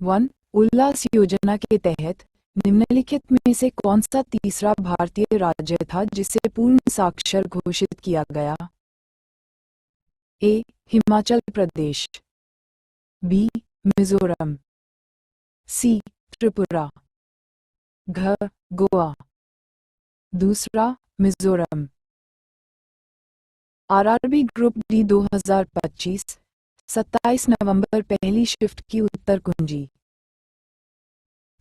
1. उल्लास योजना के तहत निम्नलिखित में से कौन सा तीसरा भारतीय राज्य था जिसे पूर्ण साक्षर घोषित किया गया? ए. हिमाचल प्रदेश, बी. मिजोरम, सी. त्रिपुरा, घ. गोवा। दूसरा, मिजोरम। आरआरबी ग्रुप डी 2025, 27 नवंबर पहली शिफ्ट की उत्तर कुंजी।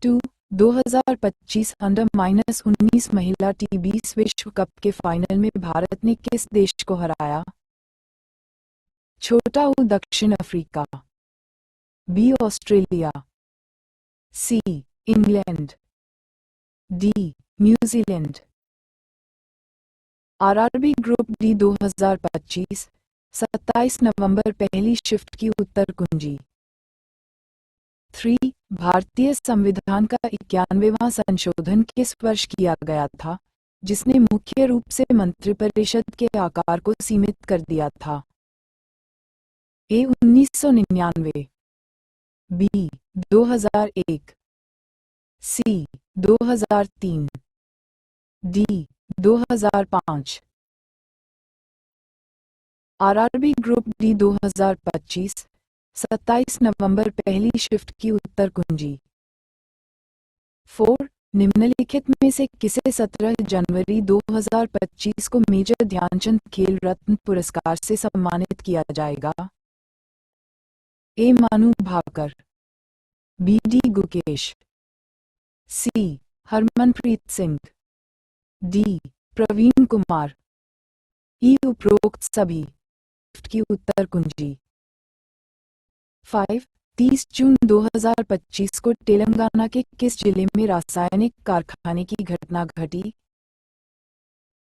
2. 2025 अंडर-19 महिला टी20 विश्व कप के फाइनल में भारत ने किस देश को हराया? छोटा ऊ दक्षिण Africa, B. Australia, C. England, D. New Zealand. RRB group D 2025, 27 नवंबर पहली शिफ्ट की उत्तर कुंजी। 3. भारतीय संविधान का 91वां संशोधन किस वर्ष किया गया था, जिसने मुख्य रूप से मंत्रिपरिषद के आकार को सीमित कर दिया था? ए. 1999, बी. 2001, सी. 2003, डी. 2005। आरआरबी ग्रुप डी 2025, 27 नवंबर पहली शिफ्ट की उत्तर कुंजी। 4. निम्नलिखित में से किसे 17 जनवरी 2025 को मेजर ध्यानचंद खेल रत्न पुरस्कार से सम्मानित किया जाएगा? ए. मानू भाकर, बी. डी. गुकेश, सी. हरमनप्रीत सिंह, डी. प्रवीण कुमार। ई. उपरोक्त सभी की उत्तर कुंजी। 5. 30 जून 2025 को तेलंगाना के किस जिले में रासायनिक कारखाने की घटना घटी?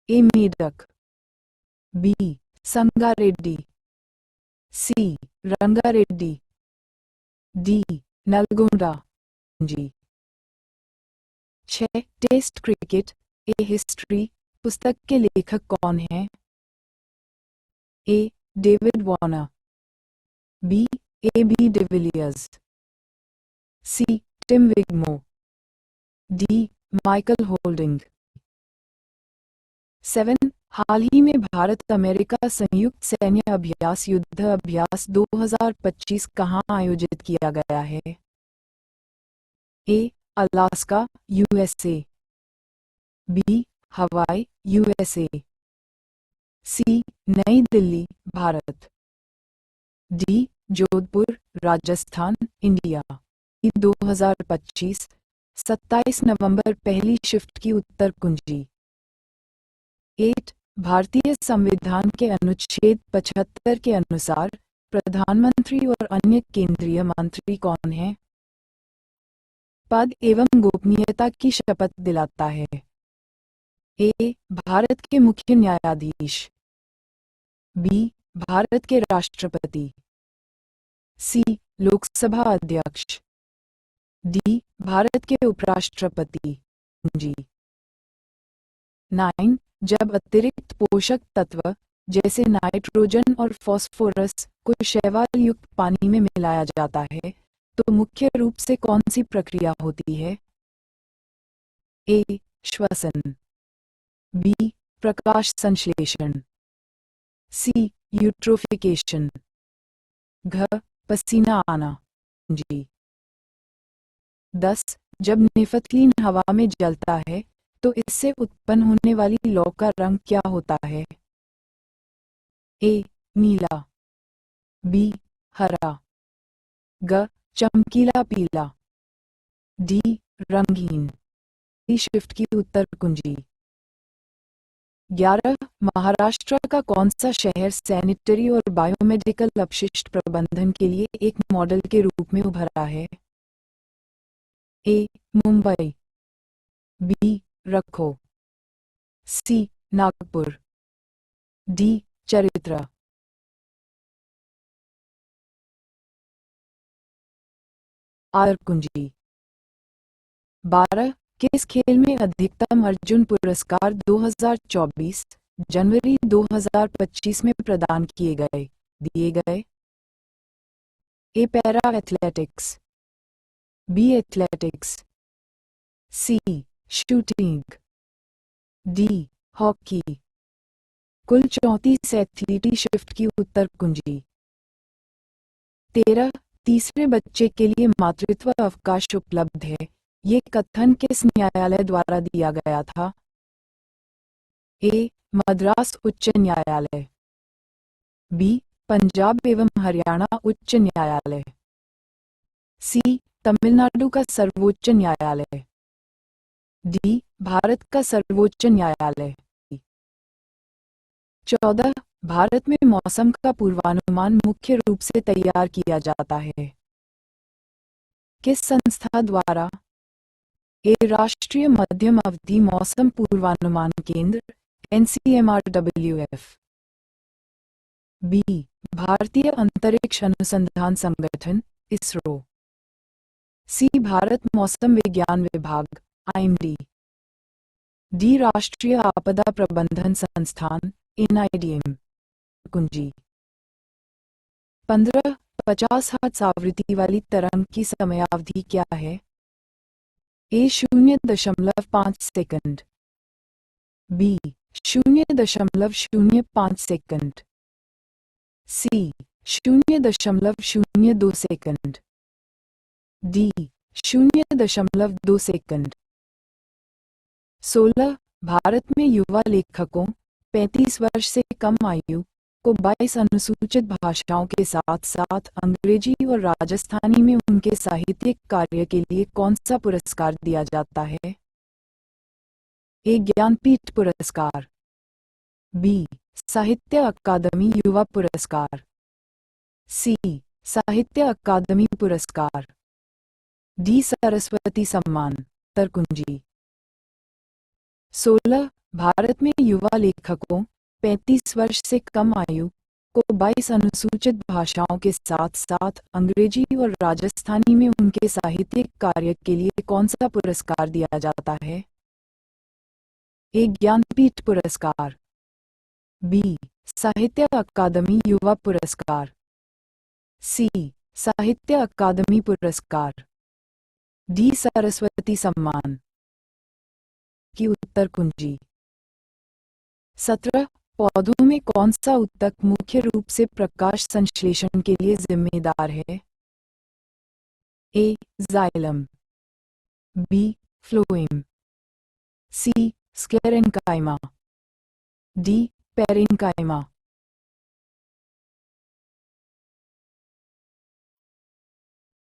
A. Medak, B. Sangareddy, C. Rangareddy, D. Nalgonda. जी। 6. टेस्ट क्रिकेट ए हिस्ट्री पुस्तक के लेखक कौन हैं? A. David Warner, B. A. B. De Villiers, C. Tim Wigmore, D. Michael Holding. 7. हाल ही में भारत अमेरिका संयुक्त सैन्य अभ्यास युद्ध अभ्यास 2025 कहाँ आयोजित किया गया है? A. Alaska, USA, B. Hawaii, USA, C. New Delhi, Bharat, D. Jodhpur, Rajasthan, India. 2025, 27 नवंबर पहली शिफ्ट की उत्तर कुंजी। 8. भारतीय संविधान के अनुच्छेद 75 के अनुसार प्रधानमंत्री और अन्य केंद्रीय मंत्री कौन हैं? पद एवं गोपनीयता की शपथ दिलाता है? ए. भारत के मुख्य न्यायाधीश, बी. भारत के राष्ट्रपति, सी. लोकसभा अध्यक्ष, डी. भारत के उपराष्ट्रपति। जी। 9. जब अतिरिक्त पोषक तत्व जैसे नाइट्रोजन और फास्फोरस को शैवाल युक्त पानी में मिलाया जाता है तो मुख्य रूप से कौन सी प्रक्रिया होती है? ए. श्वसन, बी. प्रकाश संश्लेषण, सी. यूट्रोफिकेशन, घ. पसीना आना। जी। 10. जब नेफथलीन हवा में जलता है तो इससे उत्पन्न होने वाली लौ का रंग क्या होता है? ए. नीला, बी. हरा, ग. चमकीला पीला, डी. रंगहीन। शिफ्ट की उत्तर कुंजी। 11. महाराष्ट्र का कौन सा शहर सैनिटरी और बायोमेडिकल अपशिष्ट प्रबंधन के लिए एक मॉडल के रूप में उभरा है? ए. मुंबई, बी. रखो, सी. नागपुर, डी. चरित्र। आर कुंजी। 12. किस खेल में अधिकतम अर्जुन पुरस्कार 2024 जनवरी 2025 में प्रदान दिए गए? ए. पैरा एथलेटिक्स, बी एथलेटिक्स, सी शूटिंग, डी हॉकी। कुल 34 एथलीटी शिफ्ट की उत्तर कुंजी। 13 तीसरे बच्चे के लिए मातृत्व अवकाश उपलब्ध है, ये कथन किस न्यायालय द्वारा दिया गया था? ए मद्रास उच्च न्यायालय, बी पंजाब एवं हरियाणा उच्च न्यायालय, सी तमिलनाडु का सर्वोच्च न्यायालय, डी भारत का सर्वोच्च न्यायालय। 14 भारत में मौसम का पूर्वानुमान मुख्य रूप से तैयार किया जाता है किस संस्था द्वारा? ए राष्ट्रीय मध्यम अवधि मौसम पूर्वानुमान केंद्र NCMRWF, बी भारतीय अंतरिक्ष अनुसंधान संगठन इसरो, सी भारत मौसम विज्ञान विभाग IMD, डी राष्ट्रीय आपदा प्रबंधन संस्थान NIDM। कुंजी। 15 50 हर्ट्ज आवृत्ति वाली तरंग की समयावधि क्या है? ए 0.5 सेकंड, बी 0.05 सेकंड, सी 0.02 सेकंड, डी 0.2 सेकंड। 16 भारत में युवा लेखकों 35 वर्ष से कम आयु को 22 अनुसूचित भाषाओं के साथ साथ अंग्रेजी और राजस्थानी में उनके साहित्यिक कार्य के लिए कौन सा पुरस्कार दिया जाता है? ए ज्ञानपीठ पुरस्कार, बी साहित्य अकादमी युवा पुरस्कार, सी साहित्य अकादमी पुरस्कार, डी सरस्वती सम्मान। तरकुंजी। 16 भारत में युवा लेखकों 35 वर्ष से कम आयु को 22 अनुसूचित भाषाओं के साथ साथ अंग्रेजी और राजस्थानी में उनके साहित्यिक कार्य के लिए कौन सा पुरस्कार दिया जाता है? ए ज्ञानपीठ पुरस्कार, बी साहित्य अकादमी युवा पुरस्कार, सी साहित्य अकादमी पुरस्कार, डी सरस्वती सम्मान। की उत्तर कुंजी। 17 पौधों में कौन सा ऊतक मुख्य रूप से प्रकाश संश्लेषण के लिए जिम्मेदार है? ए जाइलम, बी फ्लोएम, सी स्क्लेरेन्काइमा, डी पेरेन्काइमा।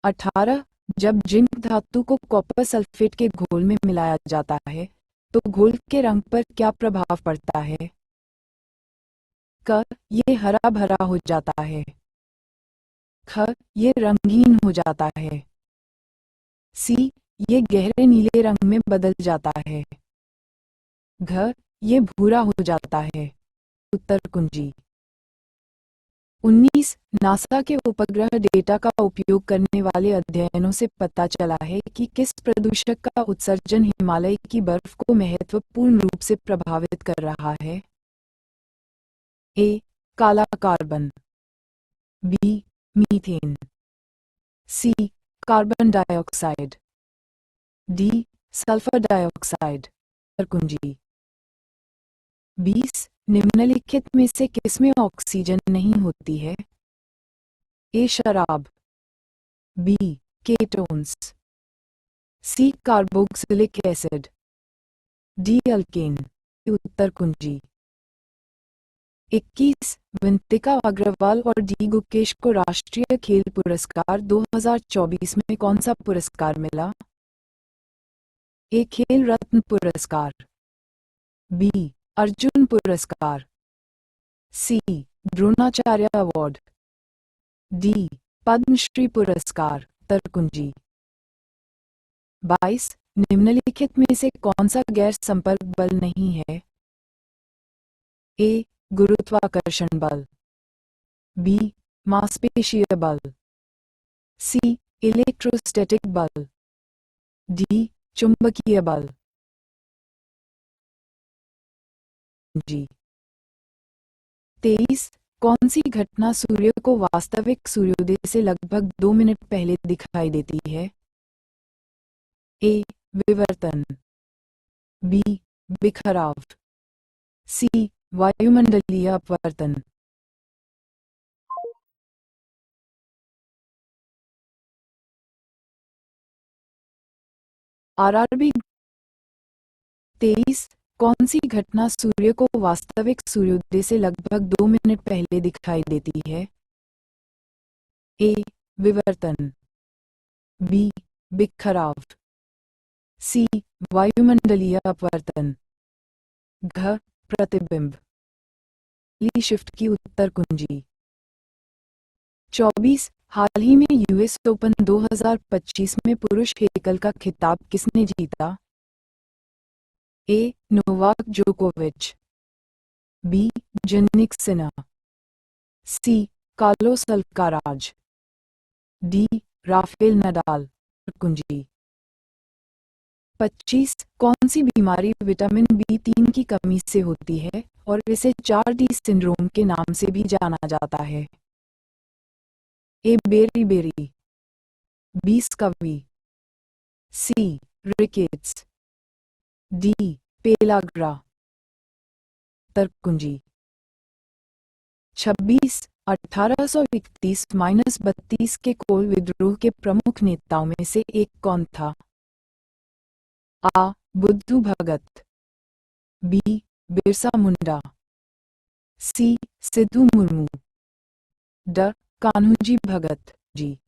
18 जब जिंक धातु को कॉपर सल्फेट के घोल में मिलाया जाता है तो घोल के रंग पर क्या प्रभाव पड़ता है? क ये हरा भरा हो जाता है, ख ये रंगीन हो जाता है, सी ये गहरे नीले रंग में बदल जाता है, घ ये भूरा हो जाता है। उत्तर कुंजी। 19 नासा के उपग्रह डेटा का उपयोग करने वाले अध्ययनों से पता चला है कि किस प्रदूषक का उत्सर्जन हिमालय की बर्फ को महत्वपूर्ण रूप से प्रभावित कर रहा है? ए काला carbon, B methane, C carbon dioxide, D sulphur dioxide. कुंजी। 20 निम्नलिखित में से किसमें ऑक्सीजन नहीं होती है? ए शराब, बी केटोन्स, सी कार्बोक्सिलिक एसिड, डी अल्केन। उत्तर कुंजी। 21 विंतिका अग्रवाल और डी गुकेश को राष्ट्रीय खेल पुरस्कार 2024 में कौन सा पुरस्कार मिला? ए खेल रत्न पुरस्कार, बी अर्जुन पुरस्कार, सी द्रोणाचार्य अवार्ड, डी पद्मश्री पुरस्कार। तरकुंजी। 22 निम्नलिखित में से कौन सा गैर संपर्क बल नहीं है? ए गुरुत्वाकर्षण बल, बी मांसपेशीय बल, सी इलेक्ट्रोस्टैटिक बल, डी चुंबकीय बल। जी। 23 कौन सी घटना सूर्य को वास्तविक सूर्योदय से लगभग 2 मिनट पहले दिखाई देती है? ए विवर्तन, बी बिखराव, सी वायुमंडलीय अपवर्तन। आरआरबी 23। कौन सी घटना सूर्य को वास्तविक सूर्योदय से लगभग 2 मिनट पहले दिखाई देती है? ए विवर्तन, बी बिखराव, सी वायुमंडलीय अपवर्तन, घ प्रतिबिंब। ली शिफ्ट की उत्तर कुंजी। 24। हाल ही में यूएस ओपन 2025 में पुरुष एकल का खिताब किसने जीता? ए नोवाक जोकोविच, B Jannik Sinner, C Carlos Alcaraz, D Rafael Nadal. कुंजी। 25। कौन सी बीमारी विटामिन बी3 की कमी से होती है और इसे 4D सिंड्रोम के नाम से भी जाना जाता है? ए बेरी बेरी, बी स्कवी, सी रिकेट्स, डी पेलाग्रा। तर्क कुंजी। 26। 1831-32 के कोल विद्रोह के प्रमुख नेताओं में से एक कौन था? आ बुद्धू भगत, बी बिरसा मुंडा, सी सिद्धू मुर्मू, ड कान्हूजी भगत जी।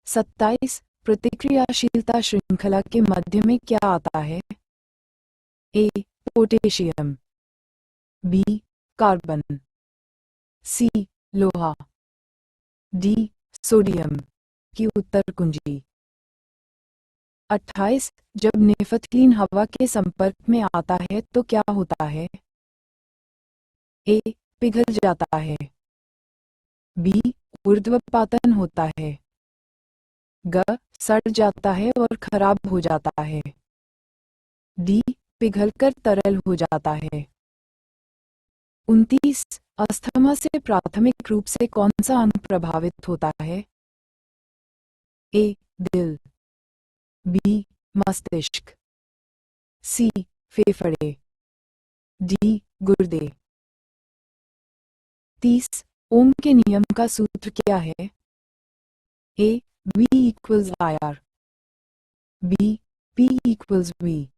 27। प्रतिक्रियाशीलता श्रृंखला के मध्य में क्या आता है? ए पोटेशियम, बी कार्बन, सी लोहा, डी सोडियम। की उत्तर कुंजी। 28। जब नेफ्थलीन हवा के संपर्क में आता है तो क्या होता है? ए पिघल जाता है, बी ऊर्ध्वपातन होता है, ग सड़ जाता है और खराब हो जाता है, डी पिघलकर तरल हो जाता है। 29। अस्थमा से प्राथमिक रूप से कौन सा अंग प्रभावित होता है? ए दिल, बी मस्तिष्क, सी फेफड़े, डी गुर्दे। 30। ओम के नियम का सूत्र क्या है? A V equals IR, B P equals V,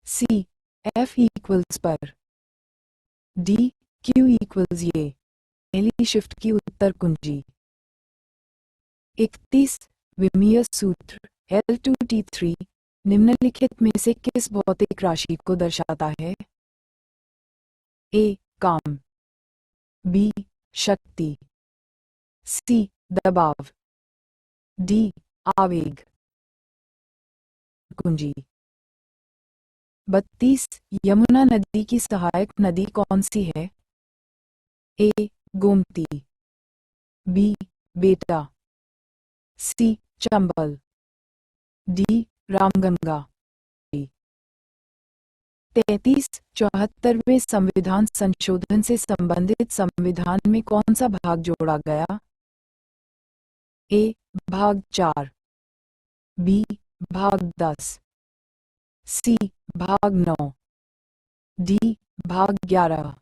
C F equals पर, डी Q equals ये। पहली शिफ्ट की उत्तर कुंजी। 31। विमीय सूत्र L2T3 निम्नलिखित में से किस भौतिक राशि को दर्शाता है? ए काम, बी शक्ति, सी दबाव, डी आवेग। कुंजी। 32। यमुना नदी की सहायक नदी कौन सी है? ए गोमती, बी बेटा, सी चंबल, डी रामगंगा। 33। 74वें संविधान संशोधन से संबंधित संविधान में कौन सा भाग जोड़ा गया? ए भाग 4, बी भाग 10, सी भाग 9, डी भाग 11।